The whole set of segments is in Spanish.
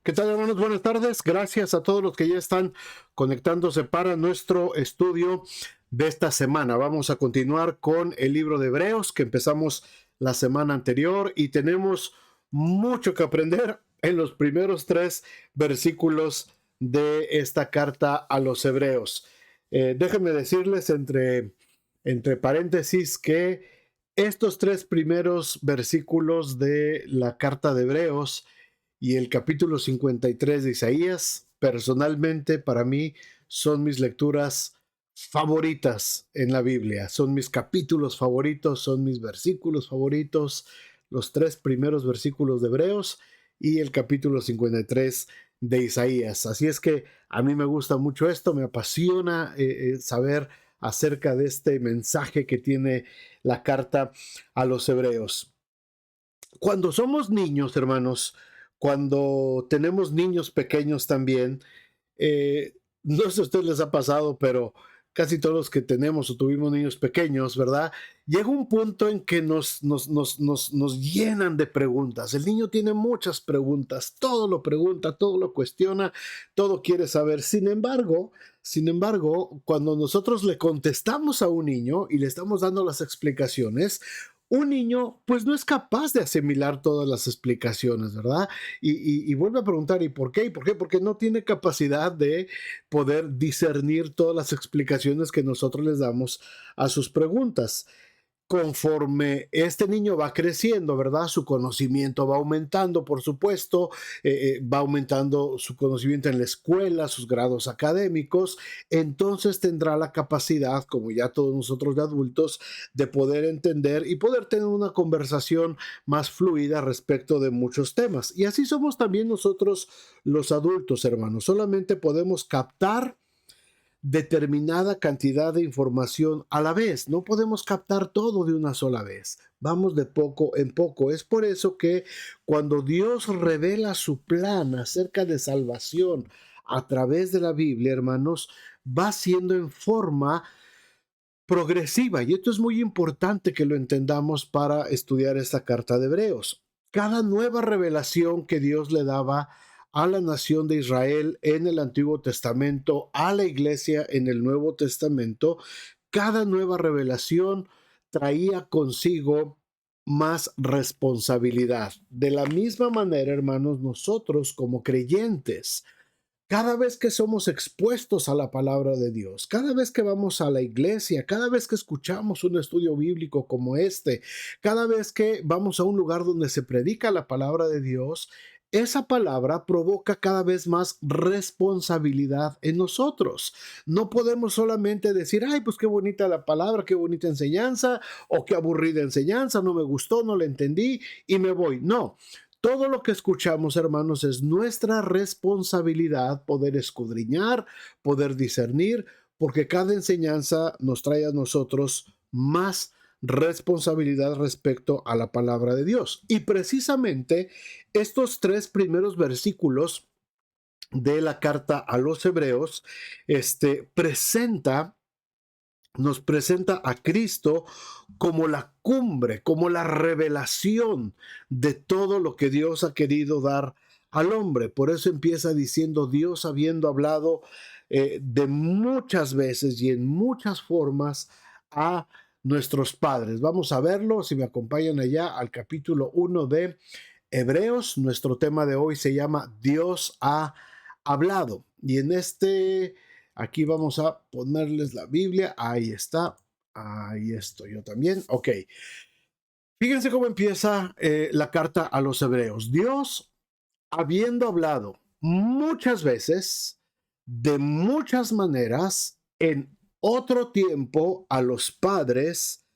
¿Qué tal, hermanos? Buenas tardes. Gracias a todos los que ya están conectándose para nuestro estudio de esta semana. Vamos a continuar con el libro de Hebreos que empezamos la semana anterior y tenemos mucho que aprender en los primeros 3 versículos de esta carta a los Hebreos. Déjenme decirles entre paréntesis que estos 3 primeros versículos de la carta de Hebreos y el capítulo 53 de Isaías, personalmente para mí, son mis lecturas favoritas en la Biblia. Son mis capítulos favoritos, son mis versículos favoritos, los 3 primeros versículos de Hebreos y el capítulo 53 de Isaías. Así es que a mí me gusta mucho esto, me apasiona saber acerca de este mensaje que tiene la carta a los Hebreos. Cuando somos niños, hermanos, cuando tenemos niños pequeños también, no sé si a ustedes les ha pasado, pero casi todos los que tenemos o tuvimos niños pequeños, ¿verdad? Llega un punto en que nos llenan de preguntas. El niño tiene muchas preguntas, todo lo pregunta, todo lo cuestiona, todo quiere saber. Sin embargo, cuando nosotros le contestamos a un niño y le estamos dando las explicaciones, un niño pues no es capaz de asimilar todas las explicaciones, ¿verdad? Y vuelve a preguntar, ¿y por qué? ¿Y por qué? Porque no tiene capacidad de poder discernir todas las explicaciones que nosotros les damos a sus preguntas. Conforme este niño va creciendo, ¿verdad? Su conocimiento va aumentando, por supuesto, va aumentando su conocimiento en la escuela, sus grados académicos, entonces tendrá la capacidad, como ya todos nosotros de adultos, de poder entender y poder tener una conversación más fluida respecto de muchos temas. Y así somos también nosotros los adultos, hermanos. Solamente podemos captar determinada cantidad de información a la vez. No podemos captar todo de una sola vez. Vamos de poco en poco. Es por eso que cuando Dios revela su plan acerca de salvación a través de la Biblia, hermanos, va siendo en forma progresiva. Y esto es muy importante que lo entendamos para estudiar esta carta de Hebreos. Cada nueva revelación que Dios le daba a la nación de Israel en el Antiguo Testamento, a la iglesia en el Nuevo Testamento, cada nueva revelación traía consigo más responsabilidad. De la misma manera, hermanos, nosotros como creyentes, cada vez que somos expuestos a la palabra de Dios, cada vez que vamos a la iglesia, cada vez que escuchamos un estudio bíblico como este, cada vez que vamos a un lugar donde se predica la palabra de Dios, esa palabra provoca cada vez más responsabilidad en nosotros. No podemos solamente decir, ay, pues qué bonita la palabra, qué bonita enseñanza, o qué aburrida enseñanza, no me gustó, no la entendí y me voy. No, todo lo que escuchamos, hermanos, es nuestra responsabilidad poder escudriñar, poder discernir, porque cada enseñanza nos trae a nosotros más responsabilidad respecto a la palabra de Dios. Y precisamente estos 3 primeros versículos de la carta a los Hebreos, nos presenta a Cristo como la cumbre, como la revelación de todo lo que Dios ha querido dar al hombre. Por eso empieza diciendo, Dios habiendo hablado de muchas veces y en muchas formas a nuestros padres. Vamos a verlo, si me acompañan allá al capítulo 1 de Hebreos. Nuestro tema de hoy se llama Dios ha hablado. Y en aquí vamos a ponerles la Biblia. Ahí está. Ahí estoy yo también. Ok. Fíjense cómo empieza la carta a los Hebreos. Dios, habiendo hablado muchas veces, de muchas maneras, en otro tiempo a los padres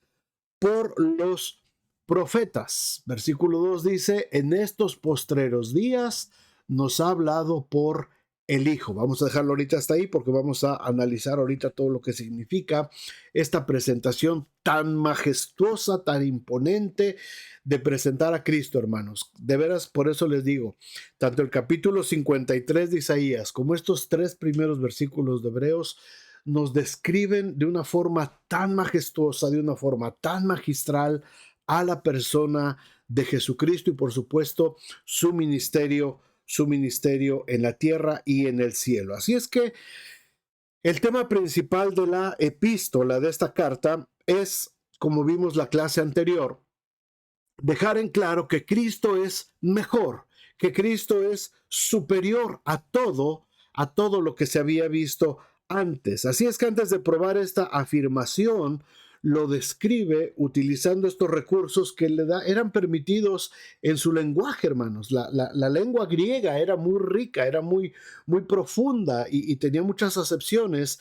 por los profetas. Versículo 2 dice, en estos postreros días nos ha hablado por el Hijo. Vamos a dejarlo ahorita hasta ahí porque vamos a analizar ahorita todo lo que significa esta presentación tan majestuosa, tan imponente de presentar a Cristo, hermanos. De veras, por eso les digo, tanto el capítulo 53 de Isaías como estos 3 primeros versículos de Hebreos nos describen de una forma tan majestuosa, de una forma tan magistral a la persona de Jesucristo y por supuesto su ministerio su ministerio en la tierra y en el cielo. Así es que el tema principal de la epístola de esta carta es, como vimos la clase anterior, dejar en claro que Cristo es mejor, que Cristo es superior a todo lo que se había visto antes. Así es que antes de probar esta afirmación, lo describe utilizando estos recursos que eran permitidos en su lenguaje, hermanos. La lengua griega era muy rica, era muy profunda y tenía muchas acepciones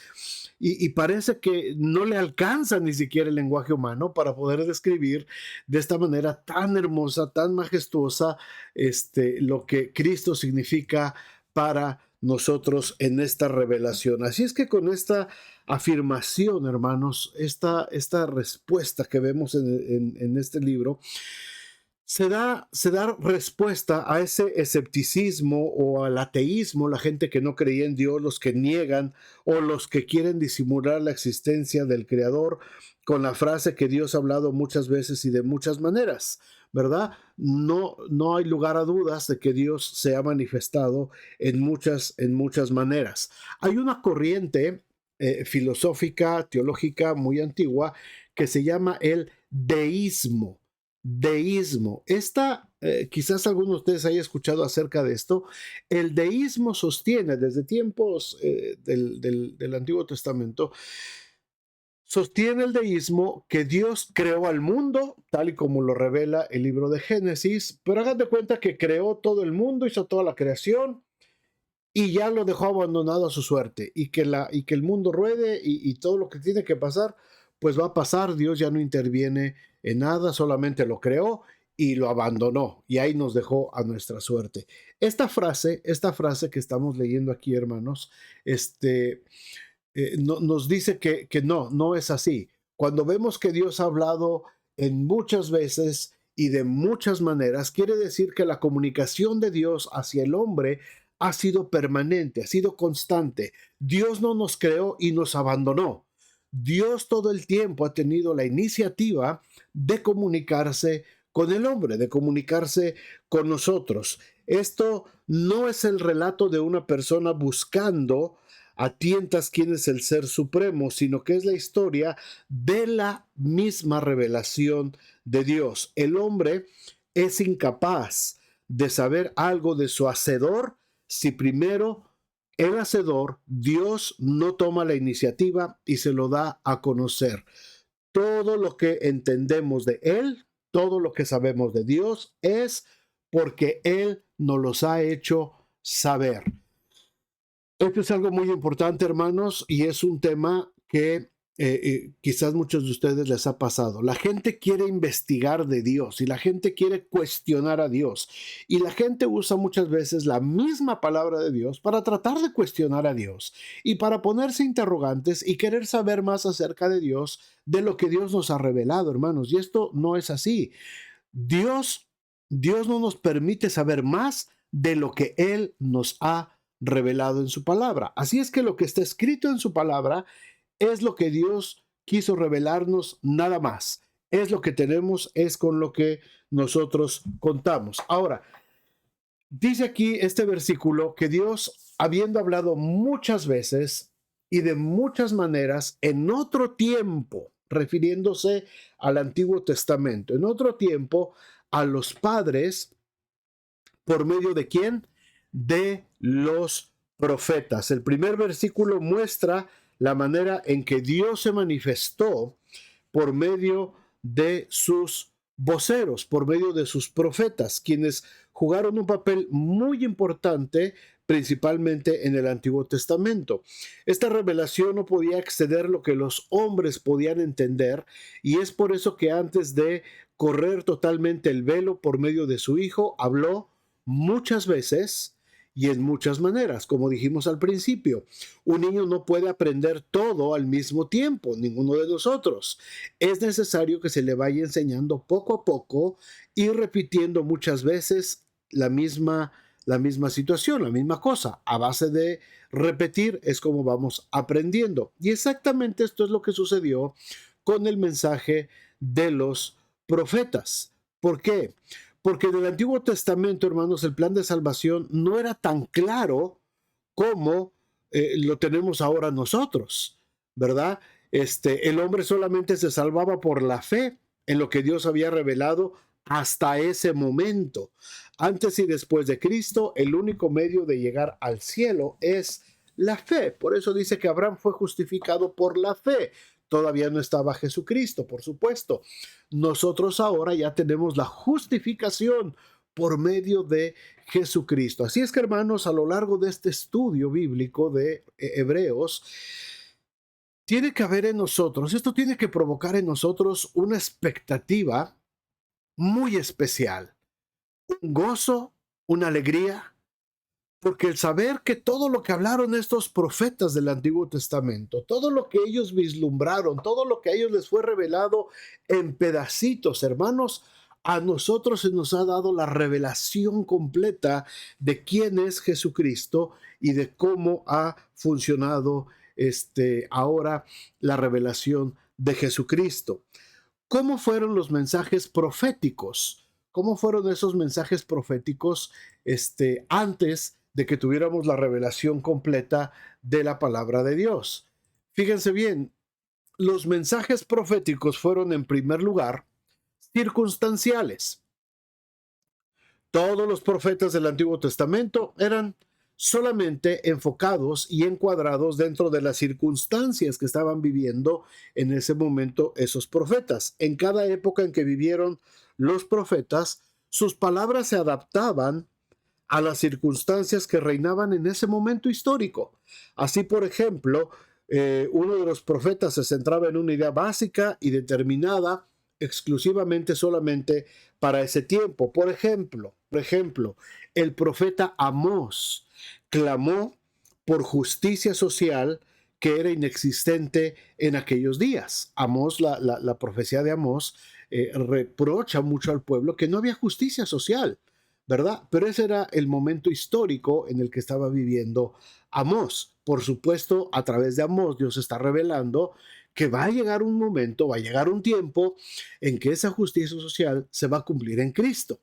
y parece que no le alcanza ni siquiera el lenguaje humano para poder describir de esta manera tan hermosa, tan majestuosa, lo que Cristo significa para nosotros en esta revelación. Así es que con esta afirmación, hermanos, esta respuesta que vemos en este libro, se da respuesta a ese escepticismo o al ateísmo, la gente que no creía en Dios, los que niegan o los que quieren disimular la existencia del Creador con la frase que Dios ha hablado muchas veces y de muchas maneras, ¿verdad? No hay lugar a dudas de que Dios se ha manifestado en muchas maneras. Hay una corriente filosófica, teológica muy antigua que se llama el deísmo. Deísmo. Quizás algunos de ustedes hayan escuchado acerca de esto. El deísmo sostiene desde tiempos del Antiguo Testamento, sostiene el deísmo que Dios creó al mundo, tal y como lo revela el libro de Génesis, pero hagan de cuenta que creó todo el mundo, hizo toda la creación y ya lo dejó abandonado a su suerte y que el mundo ruede y todo lo que tiene que pasar, pues va a pasar. Dios ya no interviene en nada, solamente lo creó y lo abandonó y ahí nos dejó a nuestra suerte. Esta frase que estamos leyendo aquí, hermanos, nos dice que no es así. Cuando vemos que Dios ha hablado en muchas veces y de muchas maneras, quiere decir que la comunicación de Dios hacia el hombre ha sido permanente, ha sido constante. Dios no nos creó y nos abandonó. Dios todo el tiempo ha tenido la iniciativa de comunicarse con el hombre, de comunicarse con nosotros. Esto no es el relato de una persona buscando a tientas quién es el ser supremo, sino que es la historia de la misma revelación de Dios. El hombre es incapaz de saber algo de su hacedor si primero el hacedor, Dios, no toma la iniciativa y se lo da a conocer. Todo lo que entendemos de Él, todo lo que sabemos de Dios es porque Él nos los ha hecho saber. Esto es algo muy importante, hermanos, y es un tema que quizás muchos de ustedes les ha pasado. La gente quiere investigar de Dios y la gente quiere cuestionar a Dios. Y la gente usa muchas veces la misma palabra de Dios para tratar de cuestionar a Dios y para ponerse interrogantes y querer saber más acerca de Dios, de lo que Dios nos ha revelado, hermanos. Y esto no es así. Dios, Dios no nos permite saber más de lo que Él nos ha revelado en su palabra. Así es que lo que está escrito en su palabra es lo que Dios quiso revelarnos, nada más. Es lo que tenemos, es con lo que nosotros contamos. Ahora, dice aquí este versículo que Dios, habiendo hablado muchas veces y de muchas maneras en otro tiempo, refiriéndose al Antiguo Testamento, en otro tiempo a los padres, ¿por medio de quién? De los profetas. El primer versículo muestra la manera en que Dios se manifestó por medio de sus voceros, por medio de sus profetas, quienes jugaron un papel muy importante principalmente en el Antiguo Testamento. Esta revelación no podía exceder lo que los hombres podían entender y es por eso que antes de correr totalmente el velo por medio de su Hijo, habló muchas veces y en muchas maneras. Como dijimos al principio, un niño no puede aprender todo al mismo tiempo, ninguno de nosotros. Es necesario que se le vaya enseñando poco a poco y repitiendo muchas veces la misma situación, la misma cosa. A base de repetir es como vamos aprendiendo. Y exactamente esto es lo que sucedió con el mensaje de los profetas. ¿Por qué? porque en el Antiguo Testamento, hermanos, el plan de salvación no era tan claro como lo tenemos ahora nosotros, ¿verdad? El hombre solamente se salvaba por la fe en lo que Dios había revelado hasta ese momento. Antes y después de Cristo, el único medio de llegar al cielo es la fe. Por eso dice que Abraham fue justificado por la fe. Todavía no estaba Jesucristo, por supuesto. Nosotros ahora ya tenemos la justificación por medio de Jesucristo. Así es que, hermanos, a lo largo de este estudio bíblico de Hebreos, tiene que haber en nosotros, esto tiene que provocar en nosotros una expectativa muy especial, un gozo, una alegría, porque el saber que todo lo que hablaron estos profetas del Antiguo Testamento, todo lo que ellos vislumbraron, todo lo que a ellos les fue revelado en pedacitos, hermanos, a nosotros se nos ha dado la revelación completa de quién es Jesucristo y de cómo ha funcionado ahora la revelación de Jesucristo. ¿Cómo fueron los mensajes proféticos? ¿Cómo fueron esos mensajes proféticos antes de que tuviéramos la revelación completa de la palabra de Dios? Fíjense bien, los mensajes proféticos fueron en primer lugar circunstanciales. Todos los profetas del Antiguo Testamento eran solamente enfocados y encuadrados dentro de las circunstancias que estaban viviendo en ese momento esos profetas. En cada época en que vivieron los profetas, sus palabras se adaptaban a las circunstancias que reinaban en ese momento histórico. Así, por ejemplo, uno de los profetas se centraba en una idea básica y determinada exclusivamente solamente para ese tiempo. Por ejemplo, el profeta Amós clamó por justicia social que era inexistente en aquellos días. Amós, la profecía de Amós, reprocha mucho al pueblo que no había justicia social, ¿verdad? Pero ese era el momento histórico en el que estaba viviendo Amós. Por supuesto, a través de Amós, Dios está revelando que va a llegar un momento, va a llegar un tiempo en que esa justicia social se va a cumplir en Cristo,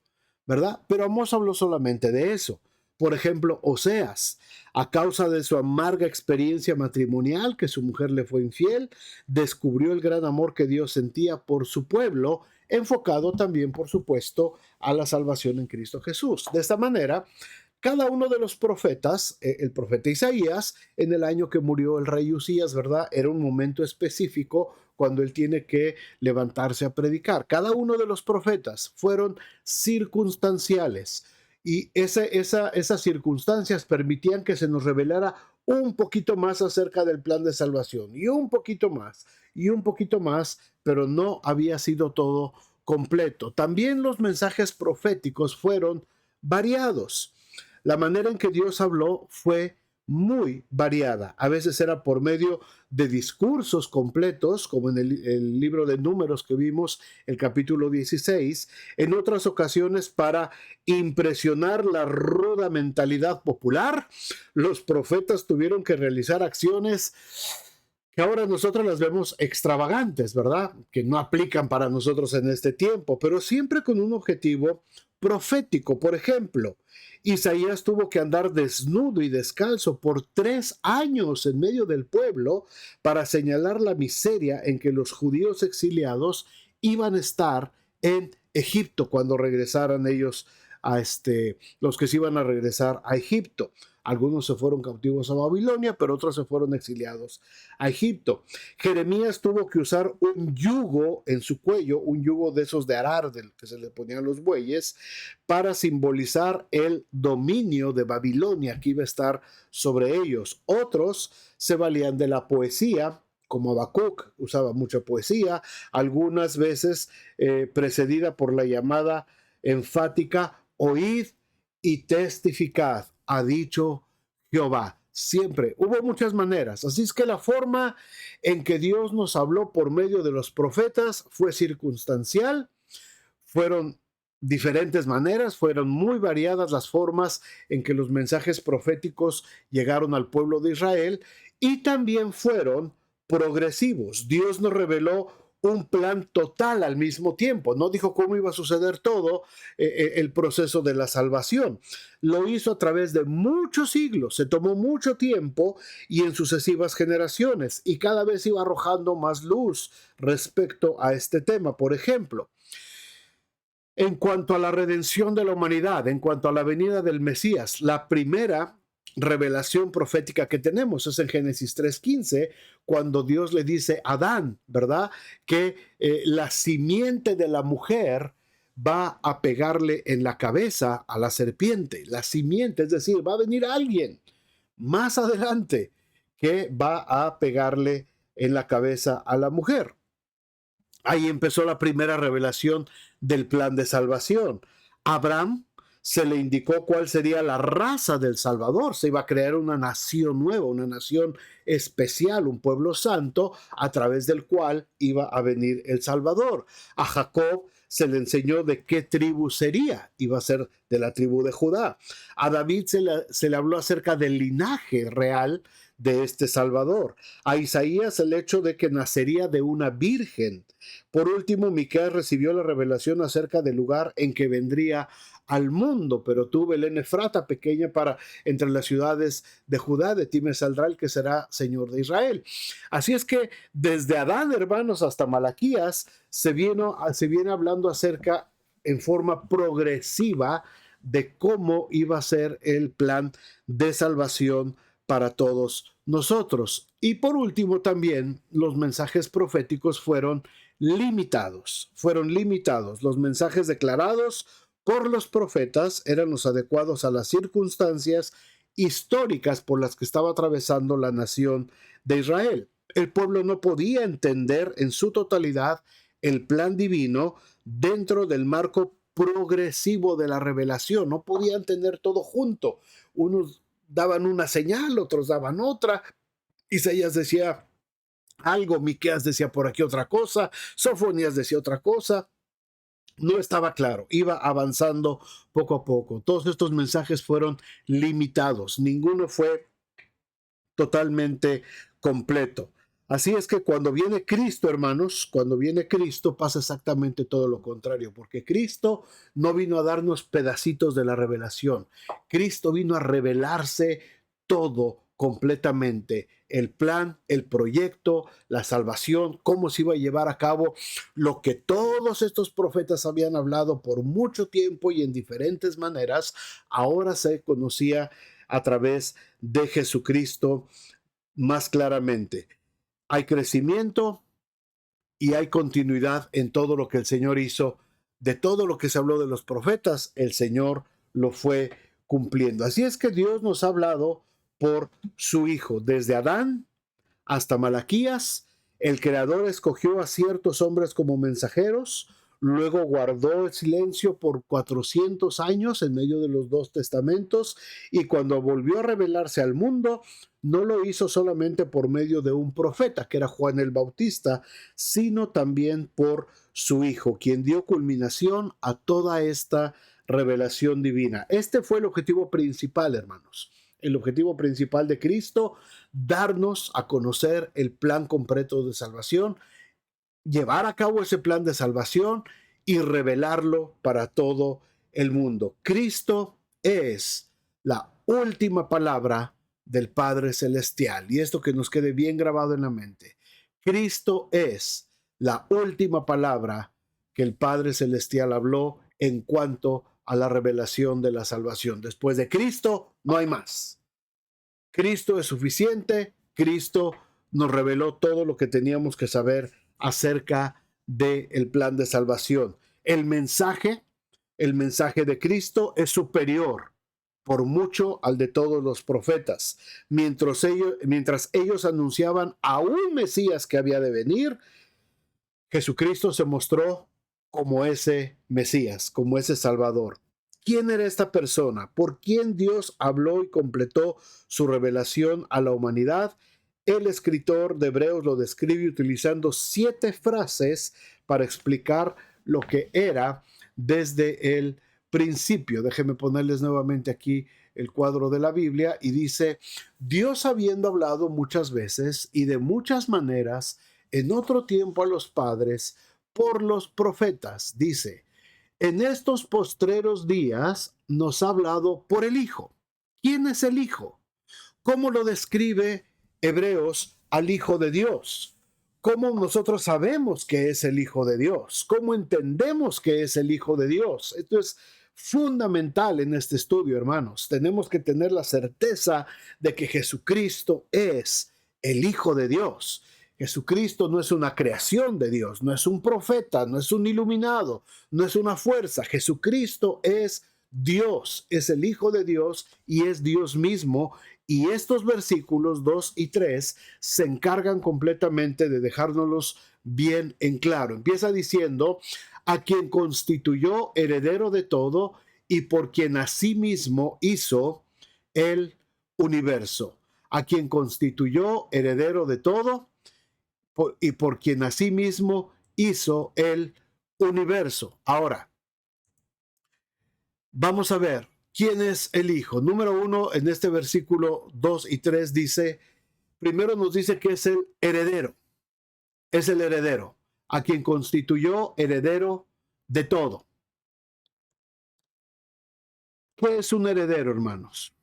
¿verdad? Pero Amós habló solamente de eso. Por ejemplo, Oseas, a causa de su amarga experiencia matrimonial, que su mujer le fue infiel, descubrió el gran amor que Dios sentía por su pueblo, enfocado también, por supuesto, a la salvación en Cristo Jesús. De esta manera, cada uno de los profetas, el profeta Isaías, en el año que murió el rey Usías, ¿verdad? Era un momento específico cuando él tiene que levantarse a predicar. Cada uno de los profetas fueron circunstanciales y esas circunstancias permitían que se nos revelara un poquito más acerca del plan de salvación y un poquito más y un poquito más, pero no había sido todo completo. También los mensajes proféticos fueron variados. La manera en que Dios habló fue muy variada. A veces era por medio de discursos completos, como en el libro de Números que vimos, el capítulo 16. En otras ocasiones, para impresionar la ruda mentalidad popular, los profetas tuvieron que realizar acciones que ahora nosotros las vemos extravagantes, ¿verdad? Que no aplican para nosotros en este tiempo, pero siempre con un objetivo profético. Por ejemplo, Isaías tuvo que andar desnudo y descalzo por 3 años en medio del pueblo para señalar la miseria en que los judíos exiliados iban a estar en Egipto cuando regresaran ellos a los que se iban a regresar a Egipto. Algunos se fueron cautivos a Babilonia, pero otros se fueron exiliados a Egipto. Jeremías tuvo que usar un yugo en su cuello, un yugo de esos de arar, del que se le ponían los bueyes, para simbolizar el dominio de Babilonia que iba a estar sobre ellos. Otros se valían de la poesía, como Habacuc usaba mucha poesía, algunas veces precedida por la llamada enfática, oíd y testificad, ha dicho Jehová. Siempre hubo muchas maneras. Así es que la forma en que Dios nos habló por medio de los profetas fue circunstancial. Fueron diferentes maneras, fueron muy variadas las formas en que los mensajes proféticos llegaron al pueblo de Israel y también fueron progresivos. Dios nos reveló un plan total al mismo tiempo. No dijo cómo iba a suceder todo el proceso de la salvación. Lo hizo a través de muchos siglos, se tomó mucho tiempo y en sucesivas generaciones, y cada vez iba arrojando más luz respecto a este tema. Por ejemplo, en cuanto a la redención de la humanidad, en cuanto a la venida del Mesías, la primera revelación profética que tenemos es en Génesis 3:15, cuando Dios le dice a Adán, ¿verdad? Que la simiente de la mujer va a pegarle en la cabeza a la serpiente. La simiente, es decir, va a venir alguien más adelante que va a pegarle en la cabeza a la mujer. Ahí empezó la primera revelación del plan de salvación. A Abraham se le indicó cuál sería la raza del Salvador. Se iba a crear una nación nueva, una nación especial, un pueblo santo, a través del cual iba a venir el Salvador. A Jacob se le enseñó de qué tribu sería. Iba a ser de la tribu de Judá. A David se le habló acerca del linaje real de este Salvador. A Isaías el hecho de que nacería de una virgen. Por último, Miqueas recibió la revelación acerca del lugar en que vendría al mundo, pero tú, Belén Efrata, pequeña para entre las ciudades de Judá, de ti me saldrá el que será Señor de Israel. Así es que desde Adán, hermanos, hasta Malaquías se viene hablando acerca en forma progresiva de cómo iba a ser el plan de salvación para todos nosotros. Y por último, también los mensajes proféticos fueron limitados. Los mensajes declarados por los profetas eran los adecuados a las circunstancias históricas por las que estaba atravesando la nación de Israel. El pueblo no podía entender en su totalidad el plan divino dentro del marco progresivo de la revelación. No podía entender todo junto. Unos daban una señal, otros daban otra. Isaías decía algo, Miqueas decía por aquí otra cosa, Sofonías decía otra cosa. No estaba claro, iba avanzando poco a poco. Todos estos mensajes fueron limitados, ninguno fue totalmente completo. Así es que cuando viene Cristo, hermanos, cuando viene Cristo pasa exactamente todo lo contrario, porque Cristo no vino a darnos pedacitos de la revelación. Cristo vino a revelarse todo completamente, el plan, el proyecto, la salvación, cómo se iba a llevar a cabo lo que todos estos profetas habían hablado por mucho tiempo y en diferentes maneras, ahora se conocía a través de Jesucristo más claramente. Hay crecimiento y hay continuidad en todo lo que el Señor hizo. De todo lo que se habló de los profetas, el Señor lo fue cumpliendo. Así es que Dios nos ha hablado por su Hijo. Desde Adán hasta Malaquías, el Creador escogió a ciertos hombres como mensajeros, luego guardó el silencio por 400 años en medio de los dos testamentos, y cuando volvió a revelarse al mundo, no lo hizo solamente por medio de un profeta, que era Juan el Bautista, sino también por su Hijo, quien dio culminación a toda esta revelación divina. Este fue el objetivo principal, hermanos. El objetivo principal de Cristo, darnos a conocer el plan completo de salvación, llevar a cabo ese plan de salvación y revelarlo para todo el mundo. Cristo es la última palabra del Padre Celestial. Y esto que nos quede bien grabado en la mente. Cristo es la última palabra que el Padre Celestial habló en cuanto a la revelación de la salvación. Después de Cristo, no hay más. Cristo es suficiente. Cristo nos reveló todo lo que teníamos que saber acerca del plan de salvación. El mensaje de Cristo es superior por mucho al de todos los profetas. Mientras ellos anunciaban a un Mesías que había de venir, Jesucristo se mostró como ese Mesías, como ese Salvador. ¿Quién era esta persona? ¿Por quién Dios habló y completó su revelación a la humanidad? El escritor de Hebreos lo describe utilizando 7 frases para explicar lo que era desde el principio. Déjenme ponerles nuevamente aquí el cuadro de la Biblia y dice: Dios, habiendo hablado muchas veces y de muchas maneras en otro tiempo a los padres por los profetas, dice, en estos postreros días nos ha hablado por el Hijo. ¿Quién es el Hijo? ¿Cómo lo describe Hebreos al Hijo de Dios? ¿Cómo nosotros sabemos que es el Hijo de Dios? ¿Cómo entendemos que es el Hijo de Dios? Esto es fundamental en este estudio, hermanos. Tenemos que tener la certeza de que Jesucristo es el Hijo de Dios. Jesucristo no es una creación de Dios, no es un profeta, no es un iluminado, no es una fuerza. Jesucristo es Dios, es el Hijo de Dios y es Dios mismo. Y estos versículos 2 y 3 se encargan completamente de dejárnoslos bien en claro. Empieza diciendo, a quien constituyó heredero de todo y por quien asimismo hizo el universo. A quien constituyó heredero de todo y por quien asimismo hizo el universo. Ahora, vamos a ver quién es el Hijo. Número 1, en este versículo 2 y 3 dice, primero nos dice que es el heredero. Es el heredero, a quien constituyó heredero de todo. ¿Qué es un heredero, hermanos?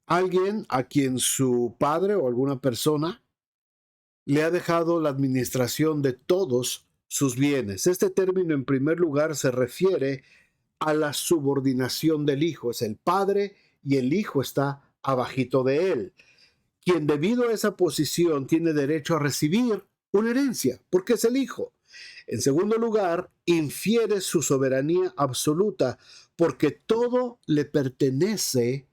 Alguien a quien su padre o alguna persona le ha dejado la administración de todos sus bienes. Este término, en primer lugar, se refiere a la subordinación del hijo. Es el padre y el hijo está abajito de él. Quien debido a esa posición tiene derecho a recibir una herencia, porque es el hijo. En segundo lugar, infiere su soberanía absoluta, porque todo le pertenece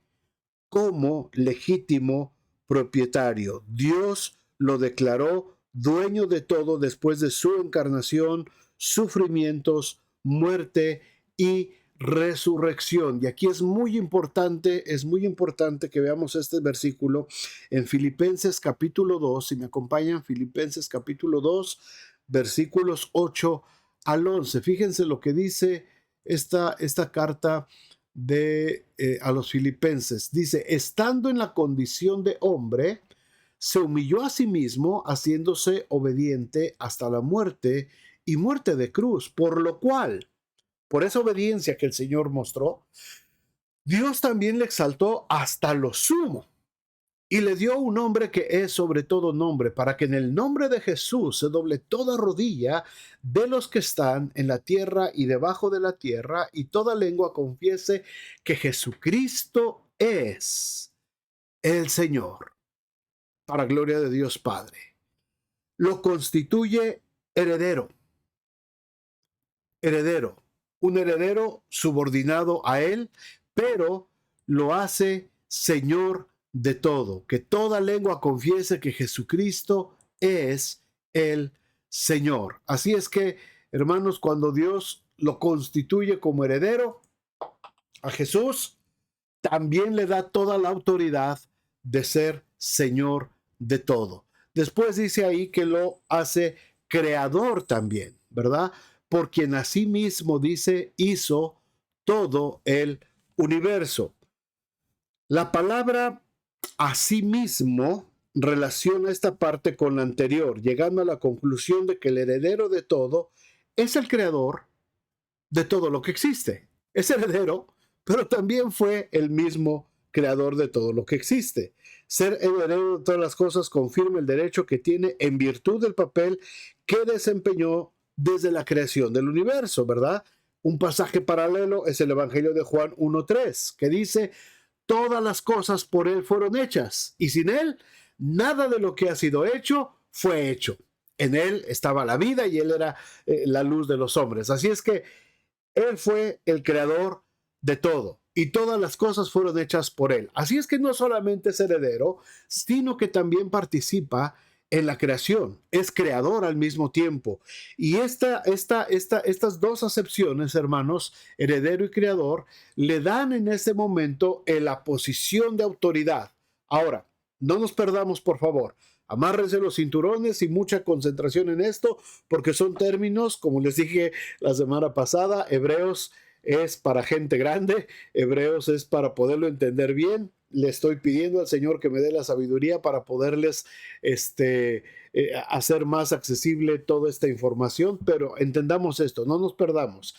como legítimo propietario. Dios lo declaró dueño de todo después de su encarnación, sufrimientos, muerte y resurrección. Y aquí es muy importante que veamos este versículo en Filipenses capítulo 2, si me acompañan, Filipenses capítulo 2, versículos 8 al 11. Fíjense lo que dice esta carta a los filipenses. Dice, estando en la condición de hombre, se humilló a sí mismo, haciéndose obediente hasta la muerte y muerte de cruz, por lo cual, por esa obediencia que el Señor mostró, Dios también le exaltó hasta lo sumo y le dio un nombre que es sobre todo nombre, para que en el nombre de Jesús se doble toda rodilla de los que están en la tierra y debajo de la tierra, y toda lengua confiese que Jesucristo es el Señor, para gloria de Dios Padre. Lo constituye heredero, un heredero subordinado a él, pero lo hace Señor de todo, que toda lengua confiese que Jesucristo es el Señor. Así es que, hermanos, cuando Dios lo constituye como heredero a Jesús, también le da toda la autoridad de ser Señor de todo. Después dice ahí que lo hace creador también, ¿verdad? Por quien asimismo dice, hizo todo el universo. La palabra asimismo relaciona esta parte con la anterior, llegando a la conclusión de que el heredero de todo es el creador de todo lo que existe. Es heredero, pero también fue el mismo creador de todo lo que existe. Ser heredero de todas las cosas confirma el derecho que tiene en virtud del papel que desempeñó desde la creación del universo, ¿verdad? Un pasaje paralelo es el Evangelio de Juan 1:3, que dice, todas las cosas por él fueron hechas, y sin él, nada de lo que ha sido hecho fue hecho. En él estaba la vida y él era la luz de los hombres. Así es que él fue el creador de todo y todas las cosas fueron hechas por él. Así es que no solamente es heredero, sino que también participa en la creación. Es creador al mismo tiempo. Y estas dos acepciones, hermanos, heredero y creador, le dan en ese momento la posición de autoridad. Ahora, no nos perdamos, por favor. Amárrense los cinturones y mucha concentración en esto, porque son términos, como les dije la semana pasada, hebreos es para gente grande, Hebreos es para poderlo entender bien. Le estoy pidiendo al Señor que me dé la sabiduría para poderles hacer más accesible toda esta información, pero entendamos esto, no nos perdamos.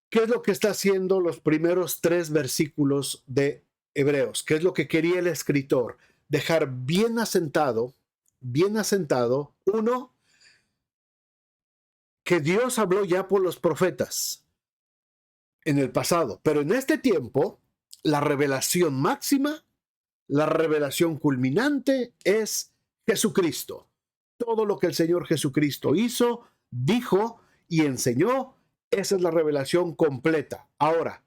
¿Qué es lo que está haciendo los primeros 3 versículos de Hebreos? ¿Qué es lo que quería el escritor? Dejar bien asentado, uno, que Dios habló ya por los profetas en el pasado, pero en este tiempo, la revelación máxima, la revelación culminante es Jesucristo. Todo lo que el Señor Jesucristo hizo, dijo y enseñó, esa es la revelación completa. Ahora,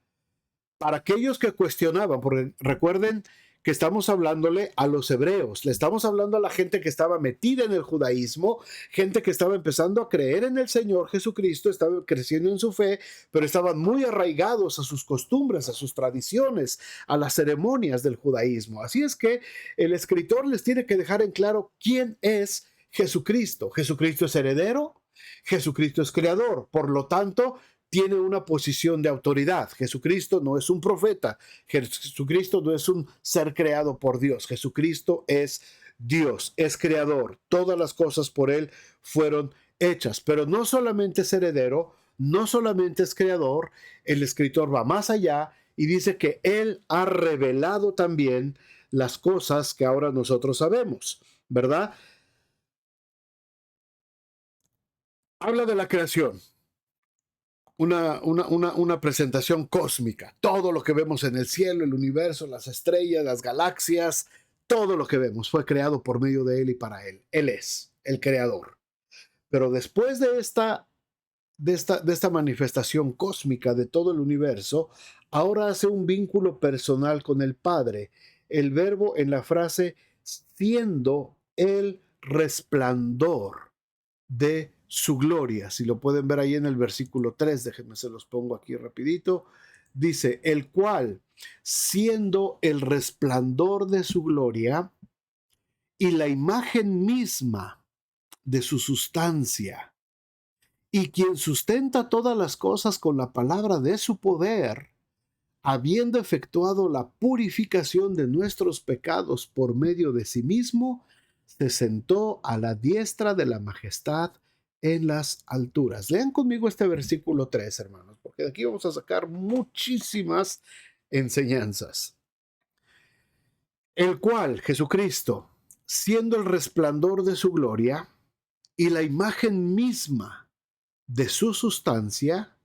para aquellos que cuestionaban, porque recuerden que estamos hablándole a los hebreos, le estamos hablando a la gente que estaba metida en el judaísmo, gente que estaba empezando a creer en el Señor Jesucristo, estaba creciendo en su fe, pero estaban muy arraigados a sus costumbres, a sus tradiciones, a las ceremonias del judaísmo. Así es que el escritor les tiene que dejar en claro quién es Jesucristo. Jesucristo es heredero, Jesucristo es creador, por lo tanto, tiene una posición de autoridad. Jesucristo no es un profeta, Jesucristo no es un ser creado por Dios, Jesucristo es Dios, es creador, todas las cosas por Él fueron hechas, pero no solamente es heredero, no solamente es creador, el escritor va más allá y dice que Él ha revelado también las cosas que ahora nosotros sabemos, ¿verdad? Habla de la creación, una presentación cósmica. Todo lo que vemos en el cielo, el universo, las estrellas, las galaxias, todo lo que vemos fue creado por medio de Él y para Él. Él es el creador. Pero después de esta manifestación cósmica de todo el universo, ahora hace un vínculo personal con el Padre. El verbo en la frase siendo el resplandor de su gloria. Si lo pueden ver ahí en el versículo 3, déjenme se los pongo aquí rapidito. Dice, el cual, siendo el resplandor de su gloria y la imagen misma de su sustancia, y quien sustenta todas las cosas con la palabra de su poder, habiendo efectuado la purificación de nuestros pecados por medio de sí mismo, se sentó a la diestra de la majestad en las alturas. Lean conmigo este versículo 3, hermanos, porque de aquí vamos a sacar muchísimas enseñanzas. El cual, Jesucristo, siendo el resplandor de su gloria y la imagen misma de su sustancia,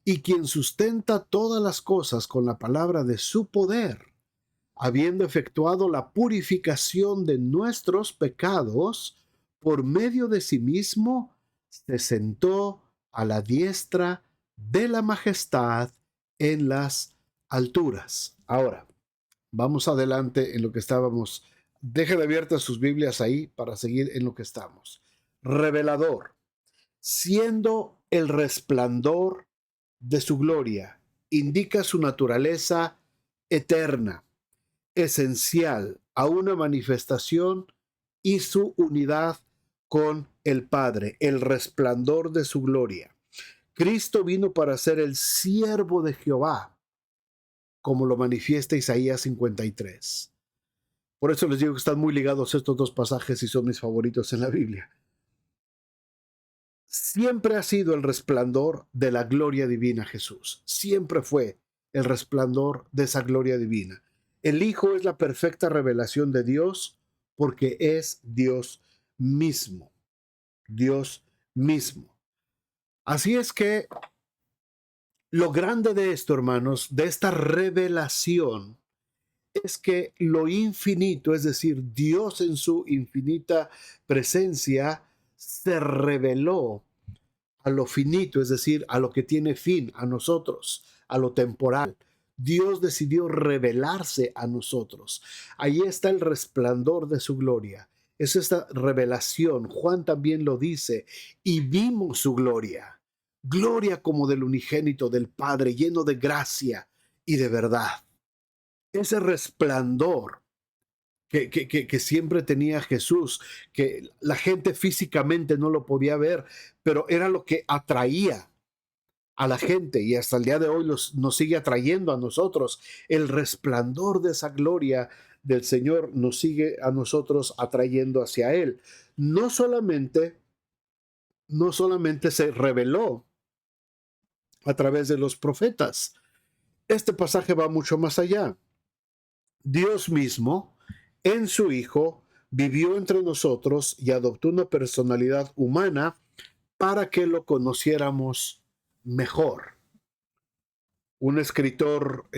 y quien sustenta todas las cosas con la palabra de su poder, habiendo efectuado la purificación de nuestros pecados, por medio de sí mismo, se sentó a la diestra de la majestad en las alturas. Ahora, vamos adelante en lo que estábamos. Dejen abiertas sus Biblias ahí para seguir en lo que estamos. Revelador, siendo el resplandor de su gloria, indica su naturaleza eterna, esencial a una manifestación y su unidad con el Padre, el resplandor de su gloria. Cristo vino para ser el siervo de Jehová, como lo manifiesta Isaías 53. Por eso les digo que están muy ligados estos 2 pasajes y son mis favoritos en la Biblia. Siempre ha sido el resplandor de la gloria divina Jesús. Siempre fue el resplandor de esa gloria divina. El Hijo es la perfecta revelación de Dios porque es Dios mismo. Dios mismo. Así es que lo grande de esto, hermanos, de esta revelación, es que lo infinito, es decir, Dios en su infinita presencia, se reveló a lo finito, es decir, a lo que tiene fin, a nosotros, a lo temporal. Dios decidió revelarse a nosotros. Ahí está el resplandor de su gloria. Es esta revelación. Juan también lo dice. Y vimos su gloria. Gloria como del unigénito del Padre, lleno de gracia y de verdad. Ese resplandor que siempre tenía Jesús, que la gente físicamente no lo podía ver, pero era lo que atraía a la gente y hasta el día de hoy nos sigue atrayendo a nosotros. El resplandor de esa gloria del Señor nos sigue a nosotros atrayendo hacia Él. No solamente, no solamente se reveló a través de los profetas. Este pasaje va mucho más allá. Dios mismo, en su Hijo, vivió entre nosotros y adoptó una personalidad humana para que lo conociéramos mejor. Un escritor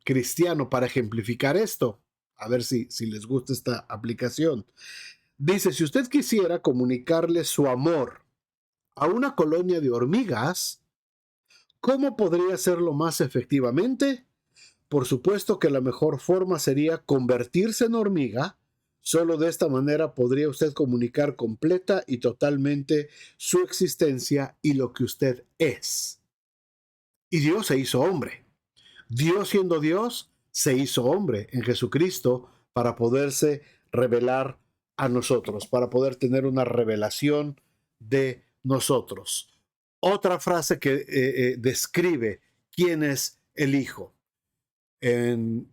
cristiano, para ejemplificar esto, a ver si les gusta esta aplicación, dice: si usted quisiera comunicarle su amor a una colonia de hormigas, ¿cómo podría hacerlo más efectivamente? Por supuesto que la mejor forma sería convertirse en hormiga. Solo de esta manera podría usted comunicar completa y totalmente su existencia y lo que usted es. Y Dios se hizo hombre. Dios, siendo Dios, se hizo hombre en Jesucristo para poderse revelar a nosotros, para poder tener una revelación de nosotros. Otra frase que describe quién es el Hijo. En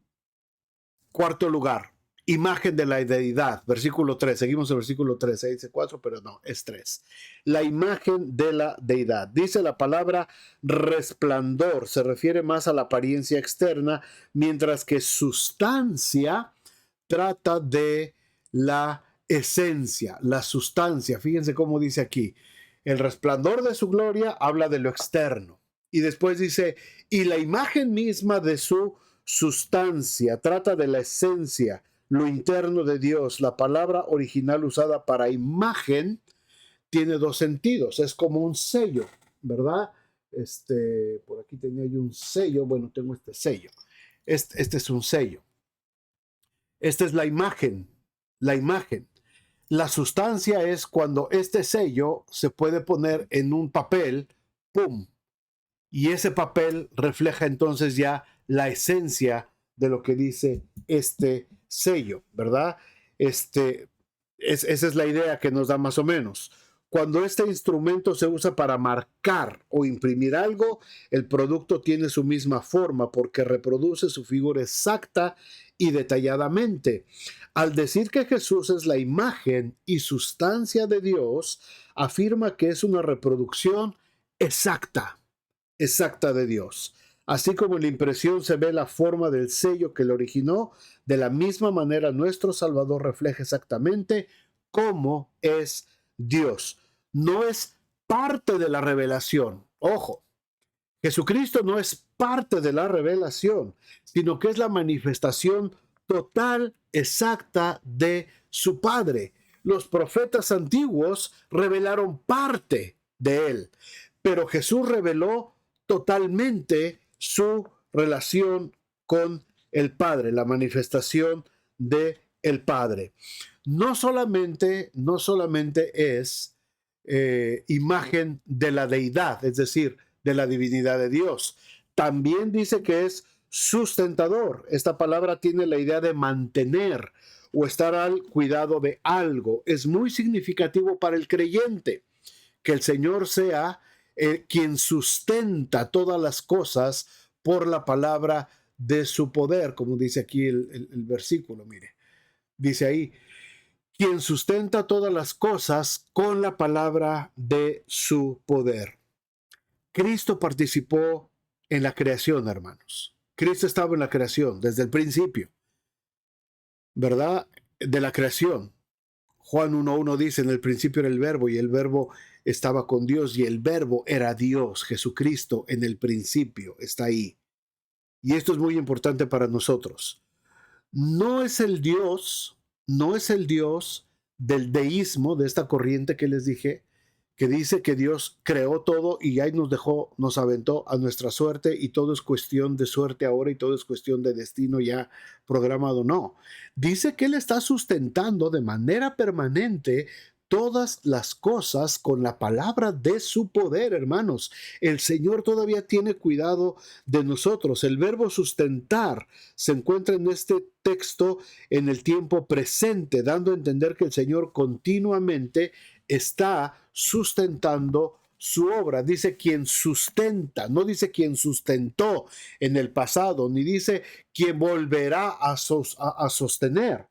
cuarto lugar, imagen de la deidad, versículo 3, seguimos el versículo 3, dice 4, pero no, es 3. La imagen de la deidad. Dice la palabra resplandor, se refiere más a la apariencia externa, mientras que sustancia trata de la esencia, la sustancia. Fíjense cómo dice aquí. El resplandor de su gloria habla de lo externo. Y después dice, y la imagen misma de su sustancia trata de la esencia, lo interno de Dios. La palabra original usada para imagen tiene dos sentidos. Es como un sello, ¿verdad? Por aquí tenía yo un sello. Bueno, tengo este sello. Este es un sello. Esta es la imagen. La imagen. La sustancia es cuando este sello se puede poner en un papel, ¡pum! Y ese papel refleja entonces ya la esencia de lo que dice este sello, ¿verdad? Esa es la idea que nos da más o menos. Cuando este instrumento se usa para marcar o imprimir algo, el producto tiene su misma forma porque reproduce su figura exacta y detalladamente. Al decir que Jesús es la imagen y sustancia de Dios, afirma que es una reproducción exacta de Dios. Así como en la impresión se ve la forma del sello que lo originó, de la misma manera nuestro Salvador refleja exactamente cómo es Dios. No es parte de la revelación. Ojo, Jesucristo no es parte de la revelación, sino que es la manifestación total, exacta de su Padre. Los profetas antiguos revelaron parte de él, pero Jesús reveló totalmente su relación con el Padre, la manifestación de el Padre. No solamente es imagen de la deidad, es decir, de la divinidad de Dios. También dice que es sustentador. Esta palabra tiene la idea de mantener o estar al cuidado de algo. Es muy significativo para el creyente que el Señor sea quien sustenta todas las cosas por la palabra de su poder, como dice aquí el versículo, mire. Dice ahí, quien sustenta todas las cosas con la palabra de su poder. Cristo participó en la creación, hermanos. Cristo estaba en la creación desde el principio, ¿verdad? De la creación. Juan 1.1 dice, en el principio era el verbo y el verbo estaba con Dios y el verbo era Dios. Jesucristo en el principio está ahí. Y esto es muy importante para nosotros. No es el Dios del deísmo, de esta corriente que les dije, que dice que Dios creó todo y ahí nos dejó, nos aventó a nuestra suerte y todo es cuestión de suerte ahora y todo es cuestión de destino ya programado. No, dice que Él está sustentando de manera permanente todas las cosas con la palabra de su poder, hermanos. El Señor todavía tiene cuidado de nosotros. El verbo sustentar se encuentra en este texto en el tiempo presente, dando a entender que el Señor continuamente está sustentando su obra. Dice quien sustenta, no dice quien sustentó en el pasado, ni dice quien volverá a sostener.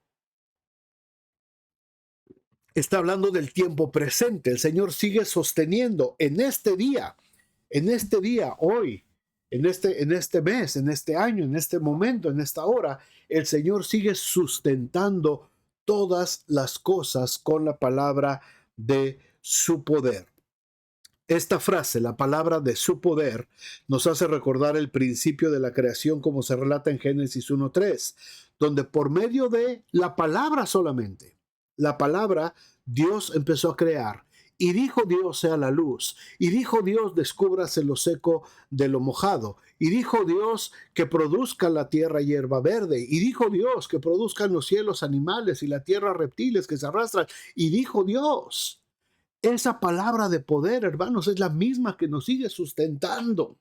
Está hablando del tiempo presente. El Señor sigue sosteniendo en este día, hoy, en este mes, en este año, en este momento, en esta hora. El Señor sigue sustentando todas las cosas con la palabra de su poder. Esta frase, la palabra de su poder, nos hace recordar el principio de la creación como se relata en Génesis 1:3, donde por medio de la palabra solamente, la palabra, Dios empezó a crear. Y dijo Dios sea la luz. Y dijo Dios descúbrase lo seco de lo mojado. Y dijo Dios que produzca la tierra hierba verde. Y dijo Dios que produzcan los cielos animales y la tierra reptiles que se arrastran. Y dijo Dios. Esa palabra de poder, hermanos, es la misma que nos sigue sustentando.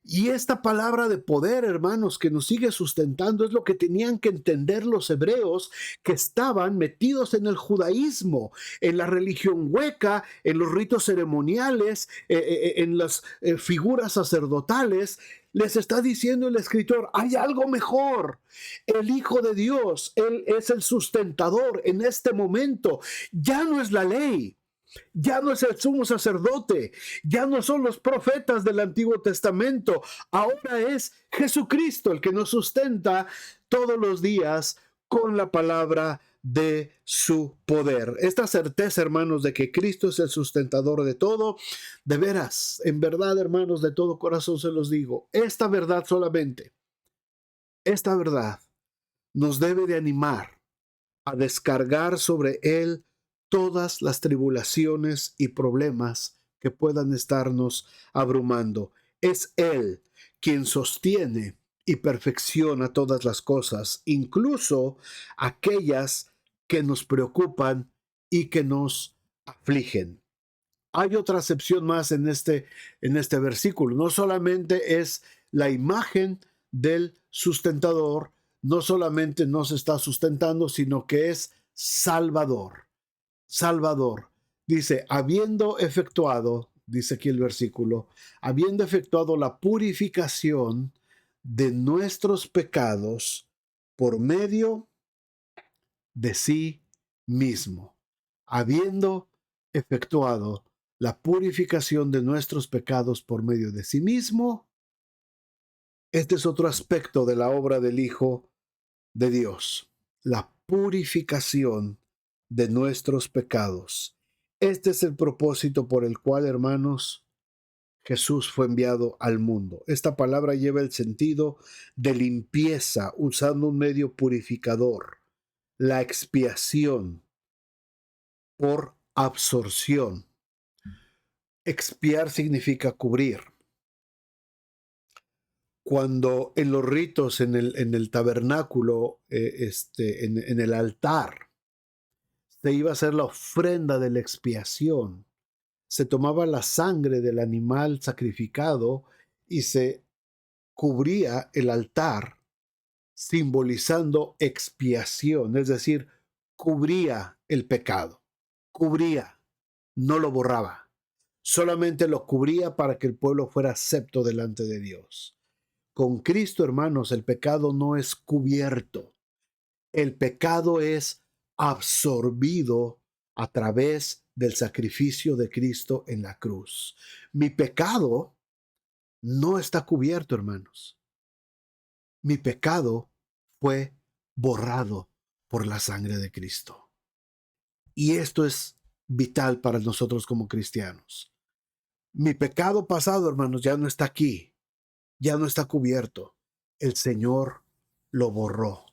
Y esta palabra de poder, hermanos, que nos sigue sustentando es lo que tenían que entender los hebreos que estaban metidos en el judaísmo, en la religión hueca, en los ritos ceremoniales, en las figuras sacerdotales. Les está diciendo el escritor, hay algo mejor. El Hijo de Dios, Él es el sustentador en este momento. Ya no es la ley. Ya no es el sumo sacerdote, ya no son los profetas del Antiguo Testamento, ahora es Jesucristo el que nos sustenta todos los días con la palabra de su poder. Esta certeza, hermanos, de que Cristo es el sustentador de todo, de veras, en verdad, hermanos, de todo corazón se los digo, esta verdad solamente, esta verdad nos debe de animar a descargar sobre Él todas las tribulaciones y problemas que puedan estarnos abrumando. Es Él quien sostiene y perfecciona todas las cosas, incluso aquellas que nos preocupan y que nos afligen. Hay otra acepción más en este versículo. No solamente es la imagen del sustentador, no solamente nos está sustentando, sino que es Salvador. Salvador. Dice, habiendo efectuado, dice aquí el versículo, habiendo efectuado la purificación de nuestros pecados por medio de sí mismo. Habiendo efectuado la purificación de nuestros pecados por medio de sí mismo. Este es otro aspecto de la obra del Hijo de Dios, la purificación de nuestros pecados. Este es el propósito por el cual, hermanos, Jesús fue enviado al mundo. Esta palabra lleva el sentido de limpieza usando un medio purificador, la expiación por absorción. Expiar significa cubrir. Cuando en los ritos, en el tabernáculo, en el altar, se iba a hacer la ofrenda de la expiación, se tomaba la sangre del animal sacrificado y se cubría el altar, simbolizando expiación, es decir, cubría el pecado, cubría, no lo borraba, solamente lo cubría para que el pueblo fuera acepto delante de Dios. Con Cristo, hermanos, el pecado no es cubierto. El pecado es absorbido a través del sacrificio de Cristo en la cruz. Mi pecado no está cubierto, hermanos. Mi pecado fue borrado por la sangre de Cristo. Y esto es vital para nosotros como cristianos. Mi pecado pasado, hermanos, ya no está aquí. Ya no está cubierto. El Señor lo borró.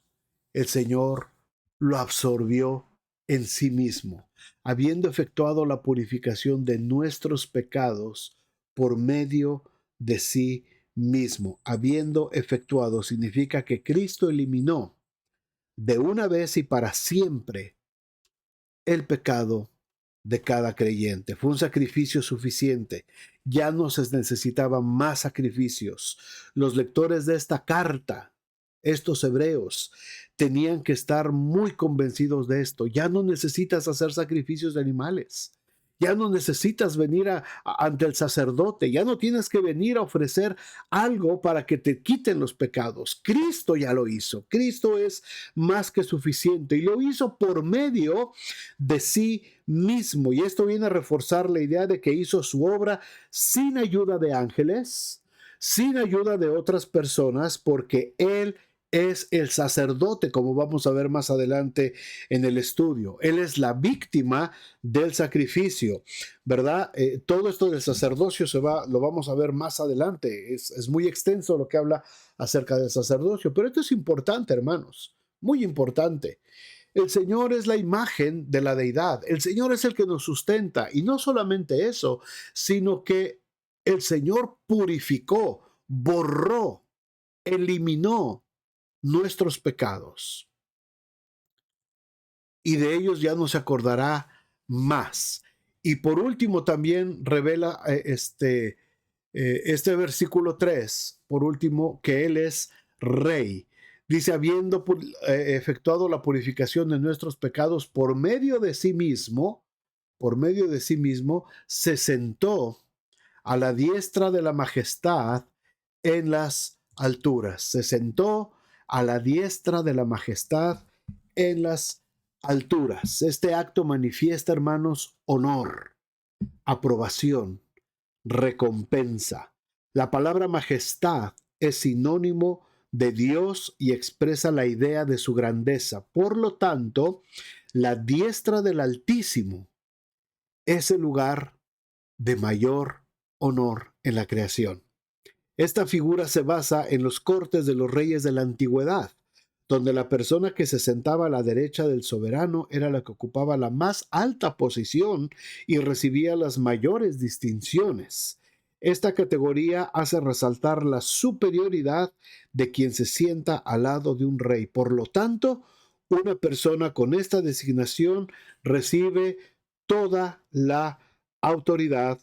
El Señor lo absorbió en sí mismo, habiendo efectuado la purificación de nuestros pecados por medio de sí mismo. Habiendo efectuado significa que Cristo eliminó de una vez y para siempre el pecado de cada creyente. Fue un sacrificio suficiente. Ya no se necesitaban más sacrificios. Los lectores de esta carta, estos hebreos, tenían que estar muy convencidos de esto. Ya no necesitas hacer sacrificios de animales. Ya no necesitas venir ante el sacerdote, ya no tienes que venir a ofrecer algo para que te quiten los pecados. Cristo ya lo hizo. Cristo es más que suficiente y lo hizo por medio de sí mismo. Y esto viene a reforzar la idea de que hizo su obra sin ayuda de ángeles, sin ayuda de otras personas, porque Él es el sacerdote, como vamos a ver más adelante en el estudio. Él es la víctima del sacrificio, ¿verdad? Todo esto del sacerdocio lo vamos a ver más adelante. Es muy extenso lo que habla acerca del sacerdocio, pero esto es importante, hermanos, muy importante. El Señor es la imagen de la deidad. El Señor es el que nos sustenta. Y no solamente eso, sino que el Señor purificó, borró, eliminó nuestros pecados. Y de ellos ya no se acordará más. Y por último también revela este versículo 3, por último, que Él es Rey. Dice, habiendo efectuado la purificación de nuestros pecados por medio de sí mismo, se sentó a la diestra de la majestad en las alturas. Se sentó a la diestra de la majestad en las alturas. Este acto manifiesta, hermanos, honor, aprobación, recompensa. La palabra majestad es sinónimo de Dios y expresa la idea de su grandeza. Por lo tanto, la diestra del Altísimo es el lugar de mayor honor en la creación. Esta figura se basa en los cortes de los reyes de la antigüedad, donde la persona que se sentaba a la derecha del soberano era la que ocupaba la más alta posición y recibía las mayores distinciones. Esta categoría hace resaltar la superioridad de quien se sienta al lado de un rey. Por lo tanto, una persona con esta designación recibe toda la autoridad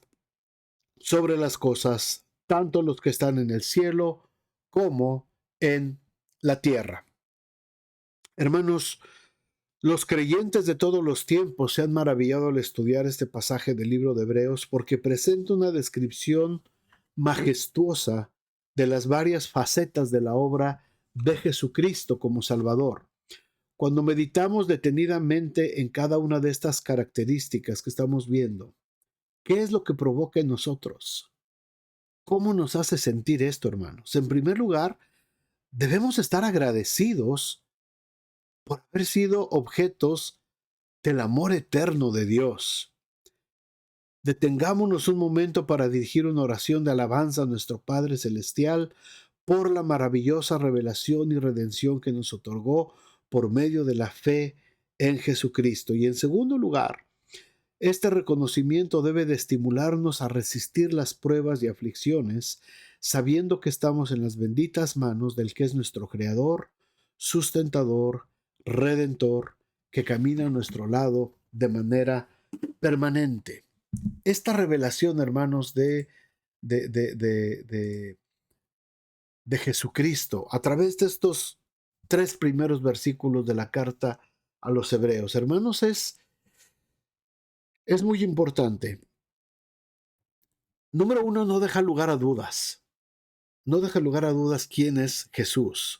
sobre las cosas, tanto los que están en el cielo como en la tierra. Hermanos, los creyentes de todos los tiempos se han maravillado al estudiar este pasaje del libro de Hebreos porque presenta una descripción majestuosa de las varias facetas de la obra de Jesucristo como Salvador. Cuando meditamos detenidamente en cada una de estas características que estamos viendo, ¿qué es lo que provoca en nosotros? ¿Cómo nos hace sentir esto, hermanos? En primer lugar, debemos estar agradecidos por haber sido objetos del amor eterno de Dios. Detengámonos un momento para dirigir una oración de alabanza a nuestro Padre Celestial por la maravillosa revelación y redención que nos otorgó por medio de la fe en Jesucristo. Y en segundo lugar, este reconocimiento debe de estimularnos a resistir las pruebas y aflicciones, sabiendo que estamos en las benditas manos del que es nuestro Creador, sustentador, Redentor, que camina a nuestro lado de manera permanente. Esta revelación, hermanos, de Jesucristo, a través de estos 3 primeros versículos de la carta a los Hebreos, hermanos, es muy importante. Número 1, no deja lugar a dudas. No deja lugar a dudas quién es Jesús.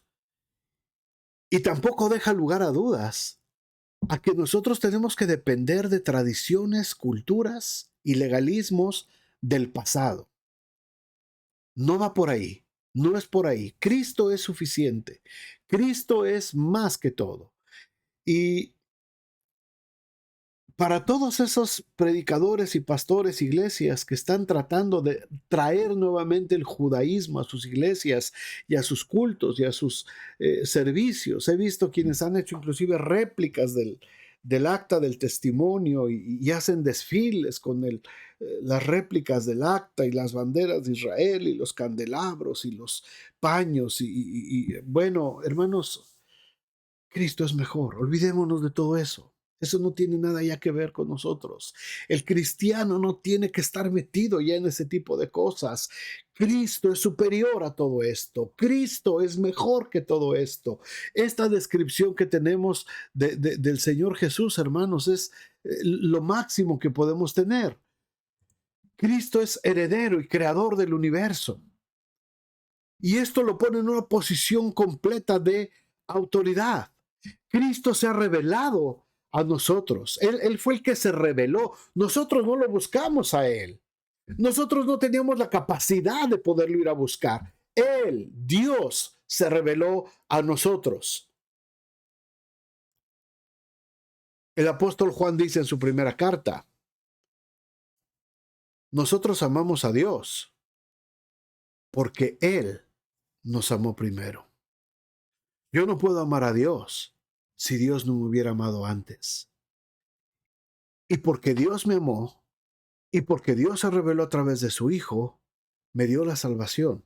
Y tampoco deja lugar a dudas a que nosotros tenemos que depender de tradiciones, culturas y legalismos del pasado. No va por ahí, no es por ahí. Cristo es suficiente. Cristo es más que todo. Y para todos esos predicadores y pastores, iglesias que están tratando de traer nuevamente el judaísmo a sus iglesias y a sus cultos y a sus servicios, he visto quienes han hecho inclusive réplicas del acta del testimonio y hacen desfiles con las réplicas del acta y las banderas de Israel y los candelabros y los paños bueno, hermanos, Cristo es mejor, olvidémonos de todo eso. Eso no tiene nada ya que ver con nosotros. El cristiano no tiene que estar metido ya en ese tipo de cosas. Cristo es superior a todo esto. Cristo es mejor que todo esto. Esta descripción que tenemos del Señor Jesús, hermanos, es lo máximo que podemos tener. Cristo es heredero y creador del universo. Y esto lo pone en una posición completa de autoridad. Cristo se ha revelado a nosotros. Él fue el que se reveló. Nosotros no lo buscamos a Él. Nosotros no teníamos la capacidad de poderlo ir a buscar. Él, Dios, se reveló a nosotros. El apóstol Juan dice en su primera carta, nosotros amamos a Dios porque Él nos amó primero. Yo no puedo amar a Dios si Dios no me hubiera amado antes. Y porque Dios me amó, y porque Dios se reveló a través de su Hijo, me dio la salvación.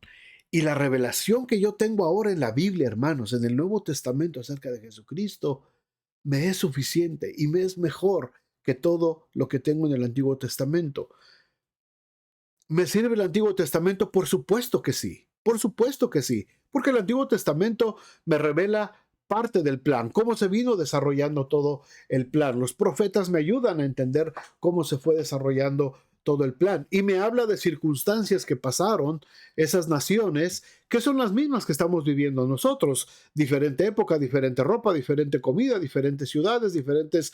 Y la revelación que yo tengo ahora en la Biblia, hermanos, en el Nuevo Testamento acerca de Jesucristo, me es suficiente y me es mejor que todo lo que tengo en el Antiguo Testamento. ¿Me sirve el Antiguo Testamento? Por supuesto que sí. Por supuesto que sí. Porque el Antiguo Testamento me revela parte del plan, cómo se vino desarrollando todo el plan. Los profetas me ayudan a entender cómo se fue desarrollando todo el plan. Y me habla de circunstancias que pasaron esas naciones, que son las mismas que estamos viviendo nosotros. Diferente época, diferente ropa, diferente comida, diferentes ciudades, diferentes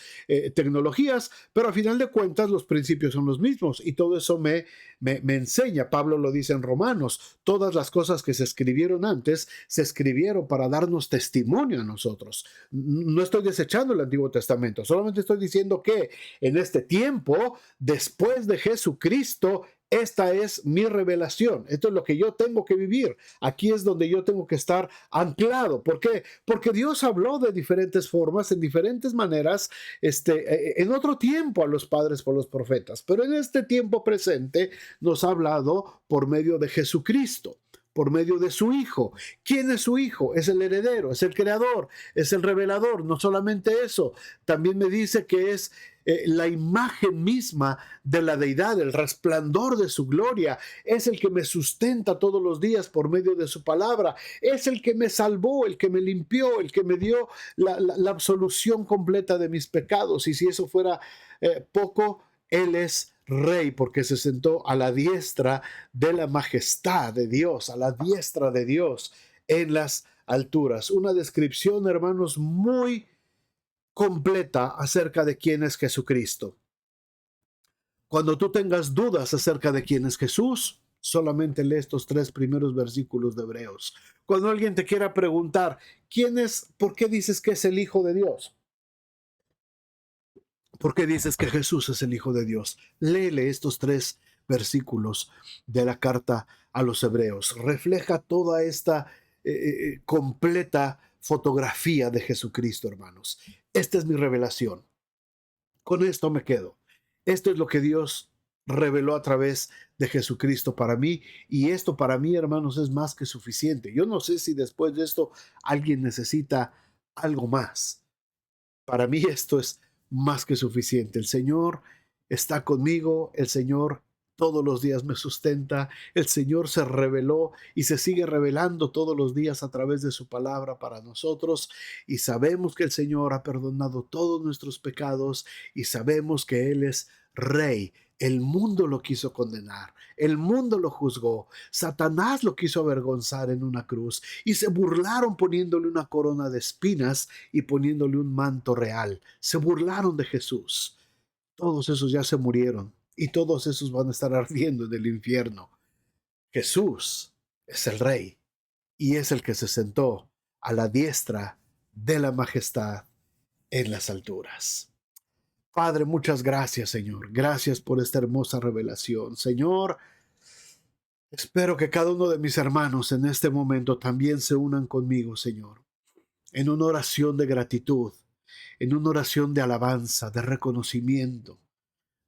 tecnologías, pero a final de cuentas los principios son los mismos. Y todo eso me enseña. Pablo lo dice en Romanos. Todas las cosas que se escribieron antes, se escribieron para darnos testimonio a nosotros. No estoy desechando el Antiguo Testamento, solamente estoy diciendo que en este tiempo, después de Jesucristo, esta es mi revelación. Esto es lo que yo tengo que vivir. Aquí es donde yo tengo que estar anclado. ¿Por qué? Porque Dios habló de diferentes formas, en diferentes maneras, en otro tiempo a los padres por los profetas. Pero en este tiempo presente nos ha hablado por medio de Jesucristo, por medio de su Hijo. ¿Quién es su Hijo? Es el heredero, es el creador, es el revelador. No solamente eso, también me dice que es la imagen misma de la deidad, el resplandor de su gloria. Es el que me sustenta todos los días por medio de su palabra. Es el que me salvó, el que me limpió, el que me dio la absolución completa de mis pecados. Y si eso fuera poco, Él es Rey, porque se sentó a la diestra de la majestad de Dios, a la diestra de Dios en las alturas. Una descripción, hermanos, muy completa acerca de quién es Jesucristo. Cuando tú tengas dudas acerca de quién es Jesús, solamente lee estos 3 primeros versículos de Hebreos. Cuando alguien te quiera preguntar, ¿quién es? ¿Por qué dices que es el Hijo de Dios? ¿Por qué dices que Jesús es el Hijo de Dios? Léele estos 3 versículos de la carta a los Hebreos. Refleja toda esta completa fotografía de Jesucristo, hermanos. Esta es mi revelación. Con esto me quedo. Esto es lo que Dios reveló a través de Jesucristo para mí, y esto para mí, hermanos, es más que suficiente. Yo no sé si después de esto alguien necesita algo más. Para mí esto es más que suficiente. El Señor está conmigo, el Señor todos los días me sustenta, el Señor se reveló y se sigue revelando todos los días a través de su palabra para nosotros, y sabemos que el Señor ha perdonado todos nuestros pecados, y sabemos que Él es Rey. El mundo lo quiso condenar, el mundo lo juzgó, Satanás lo quiso avergonzar en una cruz, y se burlaron poniéndole una corona de espinas y poniéndole un manto real. Se burlaron de Jesús. Todos esos ya se murieron, y todos esos van a estar ardiendo en el infierno. Jesús es el Rey, y es el que se sentó a la diestra de la majestad en las alturas. Padre, muchas gracias, Señor. Gracias por esta hermosa revelación. Señor, espero que cada uno de mis hermanos en este momento también se unan conmigo, Señor, en una oración de gratitud, en una oración de alabanza, de reconocimiento,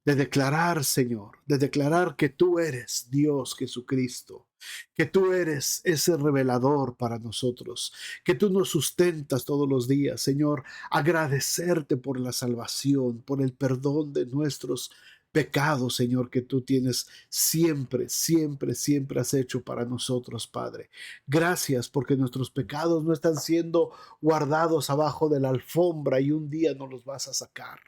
de declarar, Señor, de declarar que tú eres Dios Jesucristo, que tú eres ese revelador para nosotros, que tú nos sustentas todos los días, Señor, agradecerte por la salvación, por el perdón de nuestros pecados, Señor, que tú tienes siempre, siempre, siempre has hecho para nosotros, Padre. Gracias porque nuestros pecados no están siendo guardados abajo de la alfombra y un día no los vas a sacar.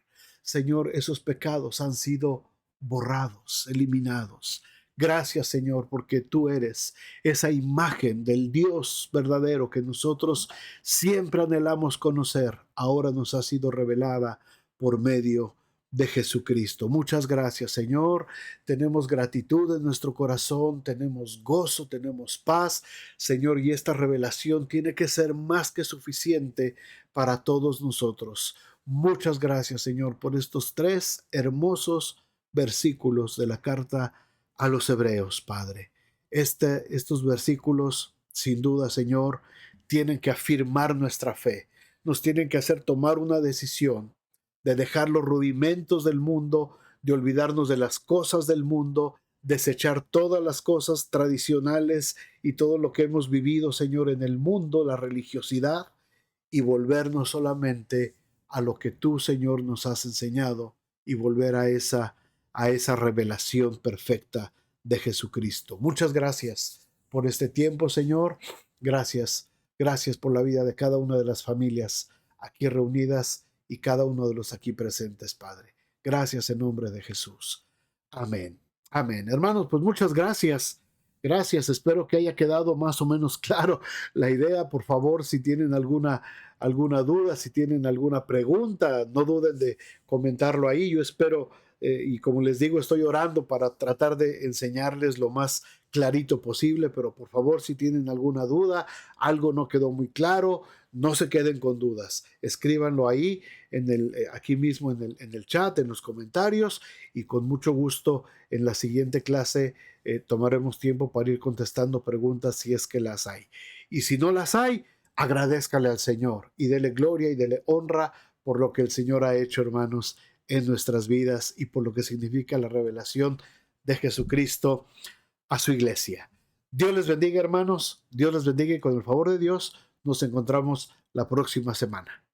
Señor, esos pecados han sido borrados, eliminados. Gracias, Señor, porque tú eres esa imagen del Dios verdadero que nosotros siempre anhelamos conocer. Ahora nos ha sido revelada por medio de Jesucristo. Muchas gracias, Señor. Tenemos gratitud en nuestro corazón, tenemos gozo, tenemos paz, Señor, y esta revelación tiene que ser más que suficiente para todos nosotros. Muchas gracias, Señor, por estos 3 hermosos versículos de la carta a los Hebreos, Padre. Estos versículos, sin duda, Señor, tienen que afirmar nuestra fe. Nos tienen que hacer tomar una decisión de dejar los rudimentos del mundo, de olvidarnos de las cosas del mundo, desechar todas las cosas tradicionales y todo lo que hemos vivido, Señor, en el mundo, la religiosidad, y volvernos solamente a lo que tú, Señor, nos has enseñado y volver a esa revelación perfecta de Jesucristo. Muchas gracias por este tiempo, Señor. Gracias, gracias por la vida de cada una de las familias aquí reunidas y cada uno de los aquí presentes, Padre. Gracias en nombre de Jesús. Amén. Amén. Hermanos, pues muchas gracias. Gracias. Espero que haya quedado más o menos claro la idea. Por favor, si tienen alguna duda, si tienen alguna pregunta, no duden de comentarlo ahí. Yo espero, y como les digo, estoy orando para tratar de enseñarles lo más clarito posible, pero por favor, si tienen alguna duda, algo no quedó muy claro, no se queden con dudas. Escríbanlo ahí, aquí mismo en el chat, en los comentarios, y con mucho gusto en la siguiente clase tomaremos tiempo para ir contestando preguntas si es que las hay. Y si no las hay, agradézcale al Señor y dele gloria y dele honra por lo que el Señor ha hecho, hermanos, en nuestras vidas y por lo que significa la revelación de Jesucristo a su iglesia. Dios les bendiga, hermanos. Dios les bendiga y con el favor de Dios nos encontramos la próxima semana.